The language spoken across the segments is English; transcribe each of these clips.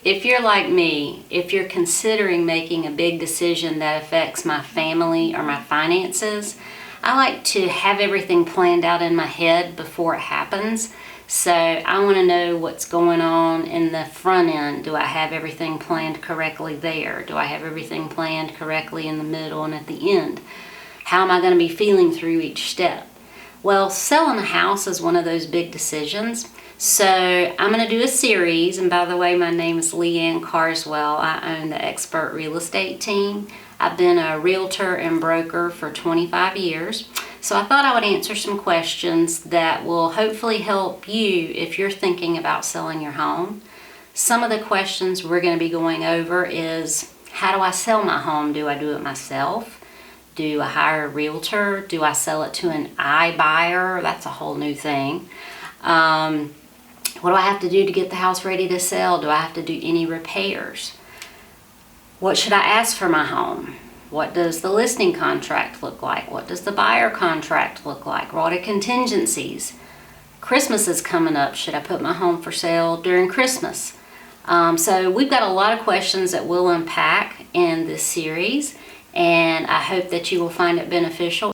If you're like me, if you're considering making a big decision that affects my family or my finances, I like to have everything planned out in my head before it happens. So I want to know what's going on in the front end. Do I have everything planned correctly there? Do I have everything planned correctly in the middle and at the end? How am I going to be feeling through each step? Well, selling a house is one of those big decisions. So I'm going to do a series, and by the way, my name is LeAnne Carswell. I own the Expert Real Estate Team. I've been a realtor and broker for 25 years. So I thought I would answer some questions that will hopefully help you if you're thinking about selling your home. Some of the questions we're going to be going over is, how do I sell my home? Do I do it myself? Do I hire a realtor? Do I sell it to an iBuyer? That's a whole new thing. What do I have to do to get the house ready to sell? Do I have to do any repairs? What should I ask for my home? What does the listing contract look like? What does the buyer contract look like? What are contingencies? Christmas is coming up. Should I put my home for sale during Christmas? So we've got a lot of questions that we'll unpack in this series, and I hope that you will find it beneficial.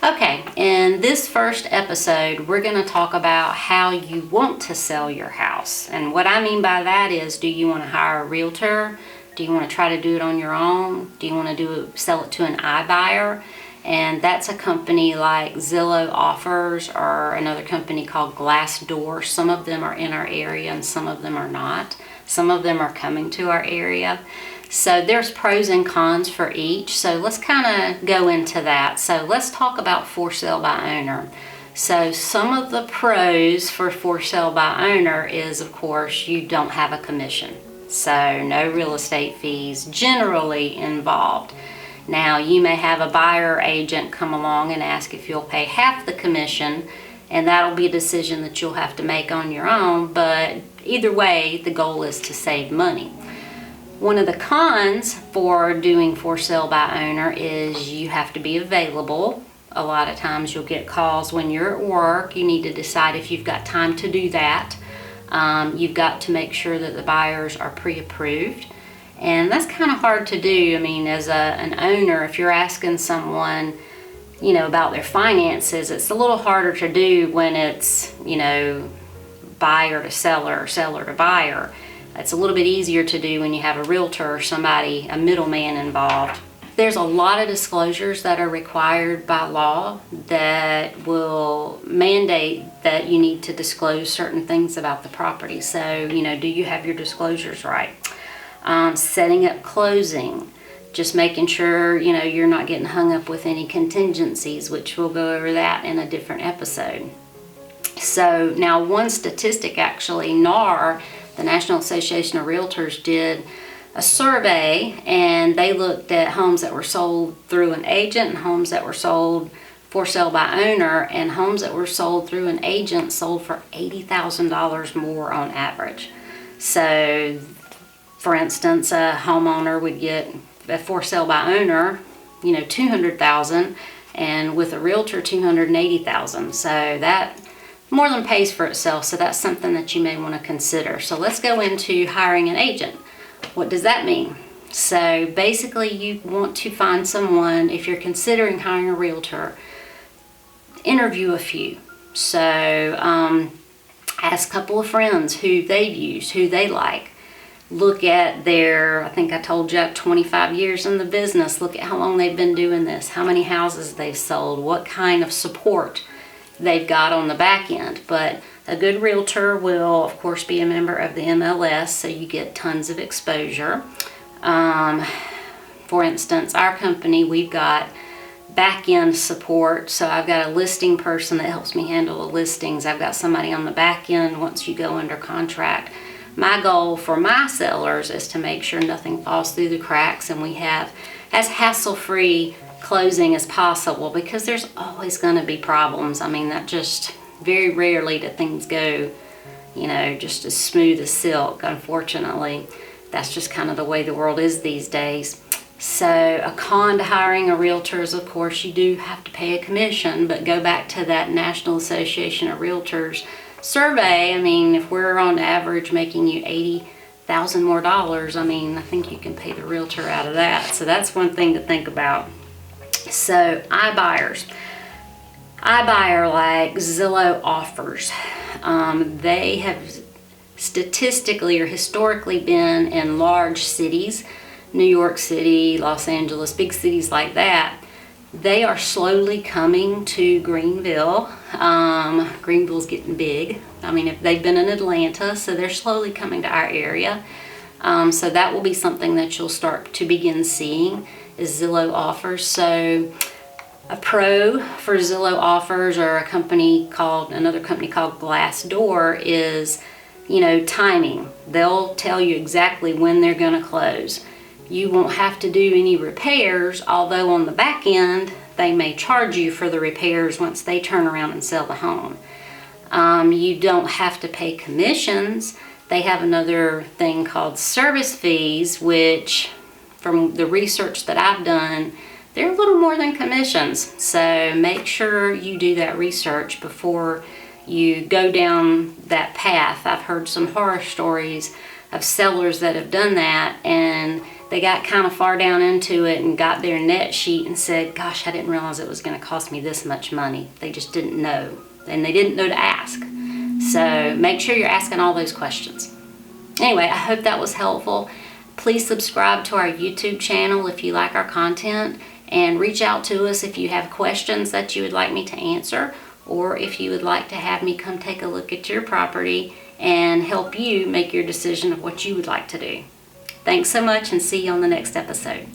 Okay, in this first episode, we're going to talk about how you want to sell your house. And what I mean by that is, do you want to hire a realtor? Do you want to try to do it on your own? Do you want to sell it to an iBuyer? And that's a company like Zillow Offers, or another company called Glassdoor. Some of them are in our area and some of them are not. Some of them are coming to our area. So there's pros and cons for each. So let's kind of go into that. So let's talk about for sale by owner. So some of the pros for sale by owner is, of course, you don't have a commission. So no real estate fees generally involved. Now you may have a buyer or agent come along and ask if you'll pay half the commission, and that'll be a decision that you'll have to make on your own, but either way, the goal is to save money. One of the cons for doing for sale by owner is you have to be available. A lot of times you'll get calls when you're at work. You need to decide if you've got time to do that. You've got to make sure that the buyers are pre-approved. And that's kind of hard to do. I mean, as an owner, if you're asking someone, about their finances, it's a little harder to do when it's, buyer to seller or seller to buyer. It's a little bit easier to do when you have a realtor or somebody, a middleman involved. There's a lot of disclosures that are required by law that will mandate that you need to disclose certain things about the property. So, do you have your disclosures right? Setting up closing, just making sure, you're not getting hung up with any contingencies, which we'll go over that in a different episode. So now one statistic actually, NAR, the National Association of Realtors, did a survey, and they looked at homes that were sold through an agent and homes that were sold for sale by owner, and homes that were sold through an agent sold for $80,000 more on average. So for instance, a homeowner would get a for sale by owner, $200,000, and with a realtor $280,000. So that more than pays for itself. So that's something that you may want to consider. So let's go into hiring an agent. What does that mean? So basically, you want to find someone, if you're considering hiring a realtor, interview a few. So ask a couple of friends who they've used, who they like. Look at their, I think I told you, 25 years in the business. Look at how long they've been doing this, how many houses they've sold, what kind of support they've got on the back end. But a good realtor will, of course, be a member of the MLS, so you get tons of exposure. For instance, our company, we've got back-end support. So I've got a listing person that helps me handle the listings. I've got somebody on the back end once you go under contract. My goal for my sellers is to make sure nothing falls through the cracks and we have as hassle-free closing as possible, because there's always going to be problems. I mean, that just very rarely do things go, just as smooth as silk. Unfortunately, that's just kind of the way the world is these days. So a con to hiring a realtor is, of course, you do have to pay a commission, but go back to that National Association of Realtors survey. I mean, if we're on average making you $80,000 more, I mean, I think you can pay the realtor out of that. So that's one thing to think about. So iBuyers. iBuyer, like Zillow Offers, they have statistically or historically been in large cities, New York City, Los Angeles, big cities like that. They are slowly coming to Greenville. Greenville's getting big. I mean, if they've been in Atlanta, so they're slowly coming to our area. So that will be something that you'll start to begin seeing is Zillow Offers. So a pro for Zillow Offers, or another company called Glassdoor, is, timing. They'll tell you exactly when they're going to close. You won't have to do any repairs, although on the back end, they may charge you for the repairs once they turn around and sell the home. You don't have to pay commissions. They have another thing called service fees, which, from the research that I've done, they're a little more than commissions. So make sure you do that research before you go down that path. I've heard some horror stories of sellers that have done that, and they got kind of far down into it and got their net sheet and said, gosh, I didn't realize it was going to cost me this much money. They just didn't know, and they didn't know to ask. So make sure you're asking all those questions. Anyway, I hope that was helpful. Please subscribe to our YouTube channel if you like our content, and reach out to us if you have questions that you would like me to answer, or if you would like to have me come take a look at your property and help you make your decision of what you would like to do. Thanks so much, and see you on the next episode.